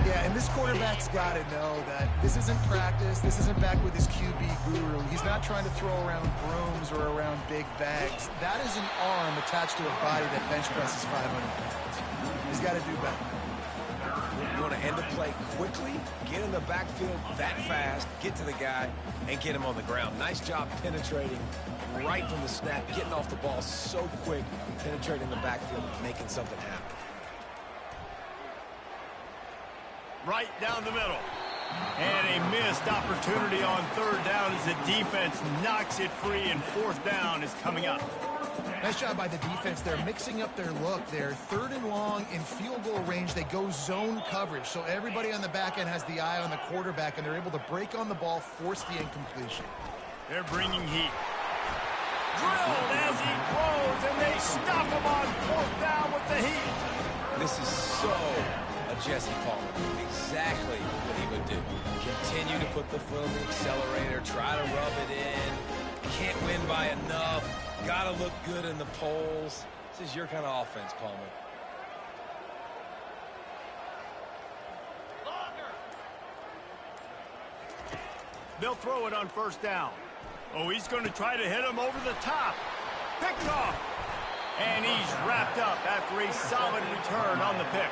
Yeah, and this quarterback's got to know that this isn't practice. This isn't back with his QB guru. He's not trying to throw around brooms or around big bags. That is an arm attached to a body that bench presses 500 pounds. He's got to do better. You want to end the play quickly, get in the backfield that fast, get to the guy, and get him on the ground. Nice job penetrating right from the snap, getting off the ball so quick, penetrating the backfield, making something happen. Right down the middle. And a missed opportunity on 3rd down as the defense knocks it free, and 4th down is coming up. Nice job by the defense. They're mixing up their look. They're 3rd and long in field goal range. They go zone coverage, so everybody on the back end has the eye on the quarterback, and they're able to break on the ball, force the incompletion. They're bringing heat. Drilled as he throws, and they stop him on 4th down with the heat. This is so a Jesse Palmer. Exactly what he would do. Continue to put the foot on the accelerator, try to rub it in. Can't win by enough. Gotta look good in the polls. This is your kind of offense, Palmer. They'll throw it on first down. Oh, he's going to try to hit him over the top. Picked off. And he's wrapped up after a solid return on the pick.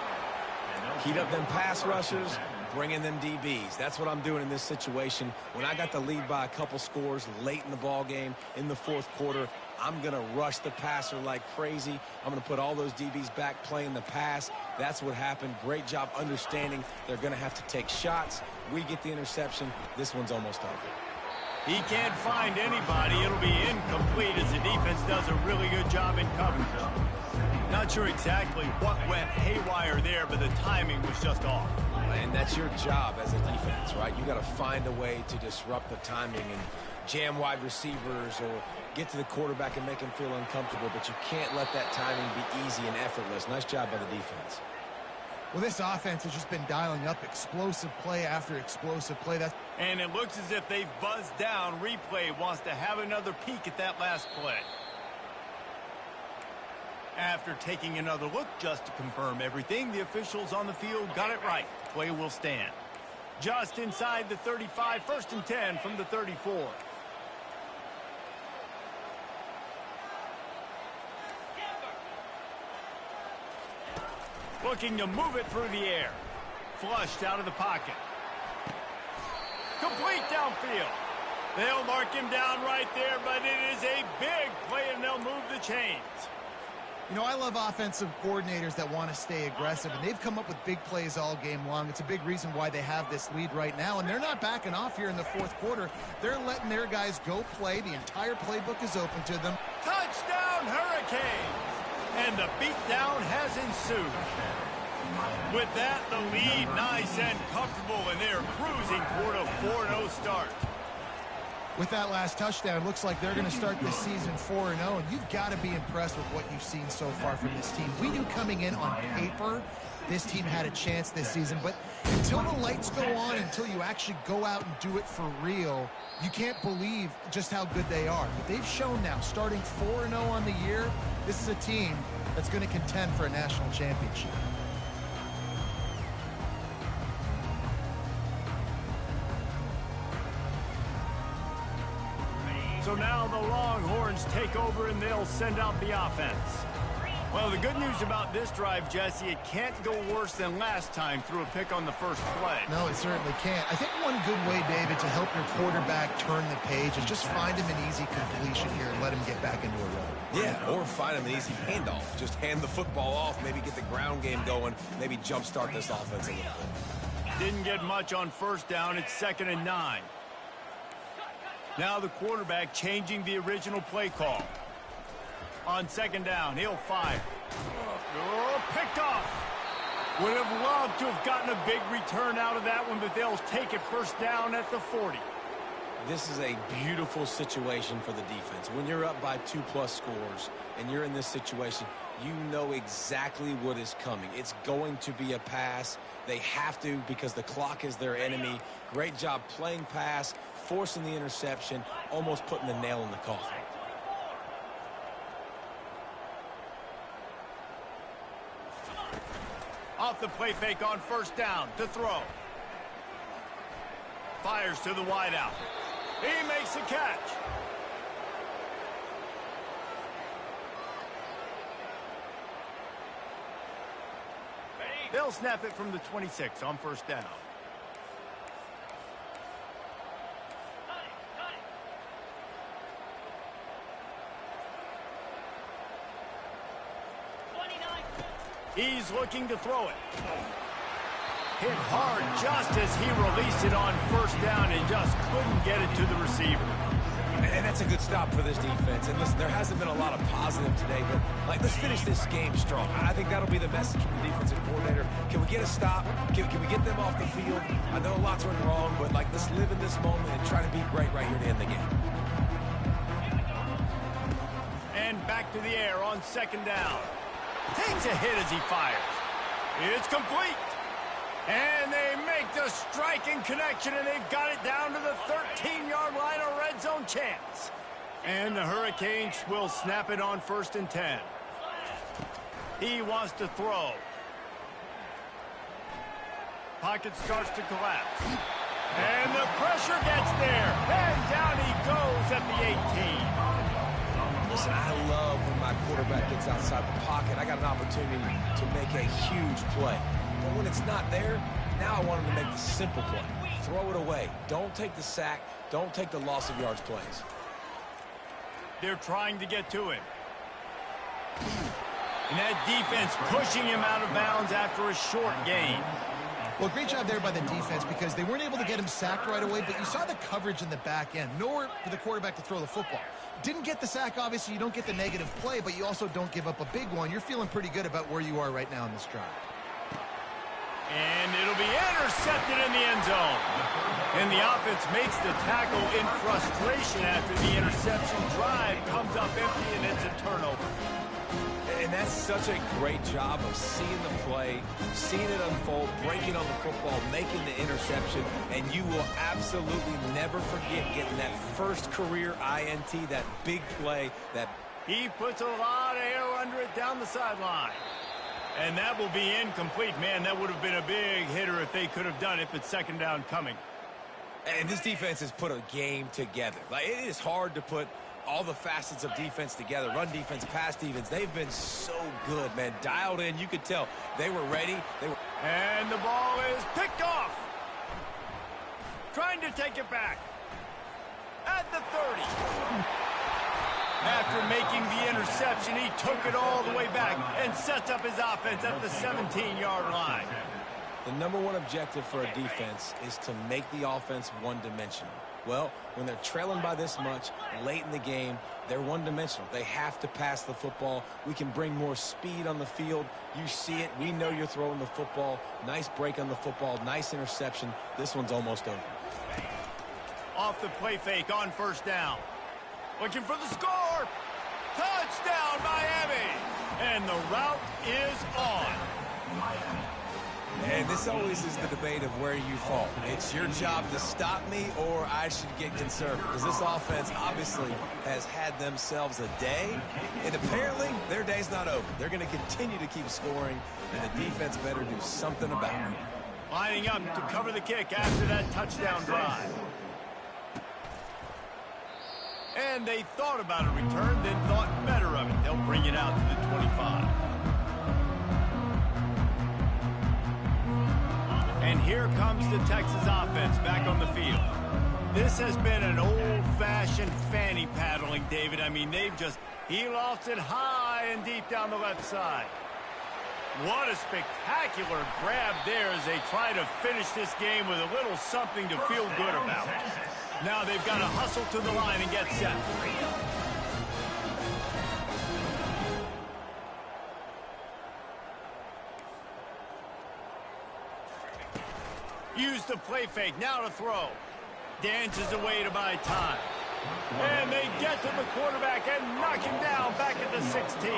Heat up them pass rushers, bring in them DBs. That's what I'm doing in this situation. When I got the lead by a couple scores late in the ball game in the fourth quarter, I'm going to rush the passer like crazy. I'm going to put all those DBs back playing the pass. That's what happened. Great job understanding they're going to have to take shots. We get the interception. This one's almost over. He can't find anybody. It'll be incomplete as the defense does a really good job in coverage. Not sure exactly what went haywire there, but the timing was just off. And that's your job as a defense, right? You got to find a way to disrupt the timing and jam wide receivers or get to the quarterback and make him feel uncomfortable, but you can't let that timing be easy and effortless. Nice job by the defense. Well, this offense has just been dialing up explosive play after explosive play. And it looks as if they've buzzed down. Replay wants to have another peek at that last play. After taking another look just to confirm everything, the officials on the field got it right. Play will stand. Just inside the 35, 1st and 10 from the 34. Looking to move it through the air. Flushed out of the pocket. Complete downfield. They'll mark him down right there, but it is a big play, and they'll move the chains. You know, I love offensive coordinators that want to stay aggressive, and they've come up with big plays all game long. It's a big reason why they have this lead right now, and they're not backing off here in the fourth quarter. They're letting their guys go play. The entire playbook is open to them. Touchdown, Hurricanes! And the beatdown has ensued. With that, the lead nice and comfortable, and they're cruising toward a 4-0 start. With that last touchdown, it looks like they're going to start this season 4-0, and you've got to be impressed with what you've seen so far from this team. We knew coming in on paper this team had a chance this season, but until the lights go on, until you actually go out and do it for real, you can't believe just how good they are. But they've shown now, starting 4-0 on the year, this is a team that's going to contend for a national championship. So now the Longhorns take over and they'll send out the offense. Well, the good news about this drive, Jesse, it can't go worse than last time through a pick on the first play. No, it certainly can't. I think one good way, David, to help your quarterback turn the page is just find him an easy completion here and let him get back into a run. Yeah, or find him an easy handoff. Just hand the football off, maybe get the ground game going, maybe jumpstart this offense a little bit. Didn't get much on first down. It's 2nd and 9. Now the quarterback changing the original play call. On 2nd down, he'll fire. Oh, picked off. Would have loved to have gotten a big return out of that one, but they'll take it first down at the 40. This is a beautiful situation for the defense. When you're up by 2+ scores and you're in this situation, you know exactly what is coming. It's going to be a pass. They have to because the clock is their enemy. Great job playing pass, forcing the interception, almost putting the nail in the coffin. Off the play fake on first down to throw. Fires to the wideout. He makes a catch. They'll snap it from the 26 on first down. He's looking to throw it. Hit hard just as he released it on first down and just couldn't get it to the receiver. And that's a good stop for this defense. And listen, there hasn't been a lot of positive today, but let's finish this game strong. I think that'll be the message from the defensive coordinator. Can we get a stop? Can we get them off the field? I know lots went wrong, but let's live in this moment and try to be great right here to end the game. And back to the air on 2nd down. Takes a hit as he fires. It's complete. And they make the striking connection, and they've got it down to the 13-yard line, a red zone chance. And the Hurricanes will snap it on 1st and 10. He wants to throw. Pocket starts to collapse. And the pressure gets there. And down he goes at the 18. Listen, I love when my quarterback gets outside the pocket. I got an opportunity to make a huge play. But when it's not there, now I want him to make the simple play. Throw it away. Don't take the sack. Don't take the loss of yards plays. They're trying to get to him. And that defense pushing him out of bounds after a short gain. Well, great job there by the defense because they weren't able to get him sacked right away, but you saw the coverage in the back end. Nowhere for the quarterback to throw the football. Didn't get the sack, obviously. You don't get the negative play, but you also don't give up a big one. You're feeling pretty good about where you are right now in this drive. And it'll be intercepted in the end zone. And the offense makes the tackle in frustration after the interception. Drive comes up empty, and it's a turnover. And that's such a great job of seeing the play, seeing it unfold, breaking on the football, making the interception, and you will absolutely never forget getting that first career INT, that big play. That he puts a lot of air under it down the sideline. And that will be incomplete. Man, that would have been a big hitter if they could have done it, but 2nd down coming. And this defense has put a game together. Like, it is hard to put all the facets of defense together. Run defense, pass defense. They've been so good, man. Dialed in. You could tell they were ready. And the ball is picked off. Trying to take it back. At the 30. After making the interception, he took it all the way back and sets up his offense at the 17-yard line. The number one objective for a defense is to make the offense one-dimensional. Well, when they're trailing by this much late in the game, they're one-dimensional. They have to pass the football. We can bring more speed on the field. You see it. We know you're throwing the football. Nice break on the football. Nice interception. This one's almost over. Off the play fake on 1st down. Looking for the score. Touchdown, Miami. And the route is on. And this always is the debate of where you fall. It's your job to stop me, or I should get conservative. Because this offense obviously has had themselves a day, and apparently their day's not over. They're going to continue to keep scoring, and the defense better do something about it. Lining up to cover the kick after that touchdown drive. And they thought about a return, then thought better of it. They'll bring it out to the 25. And here comes the Texas offense back on the field. This has been an old-fashioned fanny paddling, David. I mean, he lost it high and deep down the left side. What a spectacular grab there as they try to finish this game with a little something to feel good about. Now they've got to hustle to the line and get set. Use the play fake, now to throw. Dances away to buy time. And they get to the quarterback and knock him down back at the 16.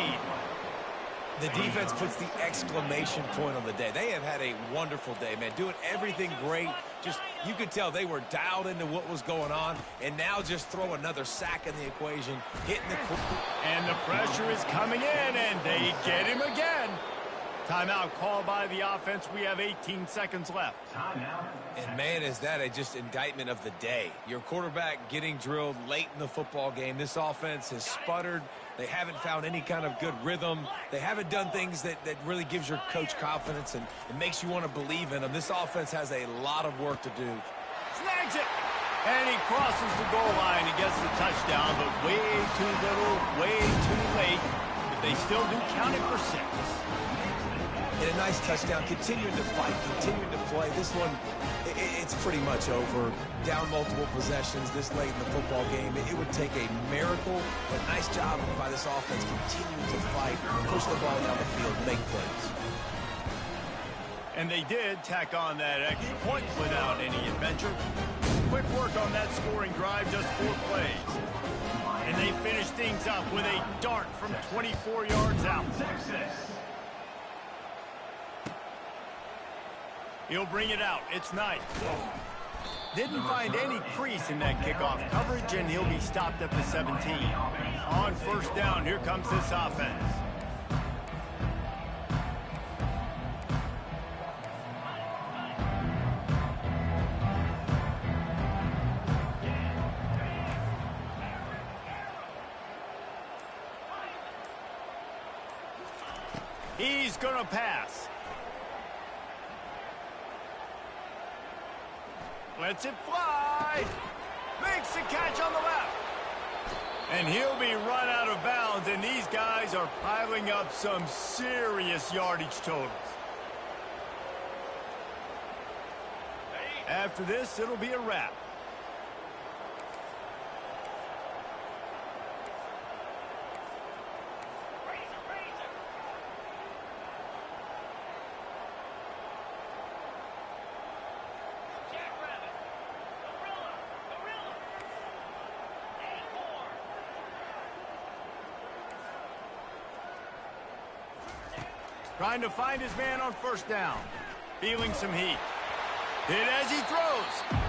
The defense puts the exclamation point on the day. They have had a wonderful day, man. Doing everything great. Just, you could tell they were dialed into what was going on. And now just throw another sack in the equation. Hitting the... And the pressure is coming in, and they get him again. Timeout called by the offense. We have 18 seconds left. And, man, is that a just indictment of the day. Your quarterback getting drilled late in the football game. This offense has sputtered. They haven't found any kind of good rhythm. They haven't done things that really gives your coach confidence and it makes you want to believe in them. This offense has a lot of work to do. Snags it. And he crosses the goal line and gets the touchdown, but way too little, way too late. But they still do count it for 6. And a nice touchdown, continuing to fight, continuing to play. This one, it's pretty much over. Down multiple possessions this late in the football game. It would take a miracle, but nice job by this offense continuing to fight, push the ball down the field, make plays. And they did tack on that extra point without any adventure. Quick work on that scoring drive, just 4 plays. And they finish things up with a dart from 24 yards out. He'll bring it out. It's nice. Didn't find any crease in that kickoff coverage, and he'll be stopped at the 17. On first down, here comes this offense. He's gonna pass. Lets it fly. Makes the catch on the left. And he'll be run out of bounds, and these guys are piling up some serious yardage totals. After this, it'll be a wrap. Trying to find his man on first down. Feeling some heat. Hit as he throws.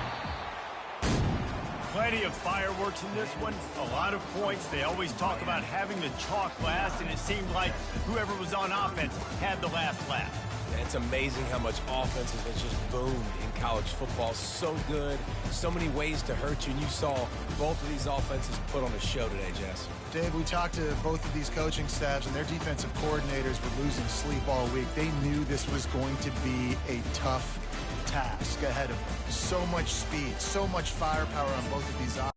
Plenty of fireworks in this one. A lot of points. They always talk about having the chalk last, and it seemed like whoever was on offense had the last laugh. It's amazing how much offense has just boomed in college football. So good, so many ways to hurt you, and you saw both of these offenses put on a show today, Jess. Dave, we talked to both of these coaching staffs, and their defensive coordinators were losing sleep all week. They knew this was going to be a tough task ahead of them. So much speed, so much firepower on both of these offenses.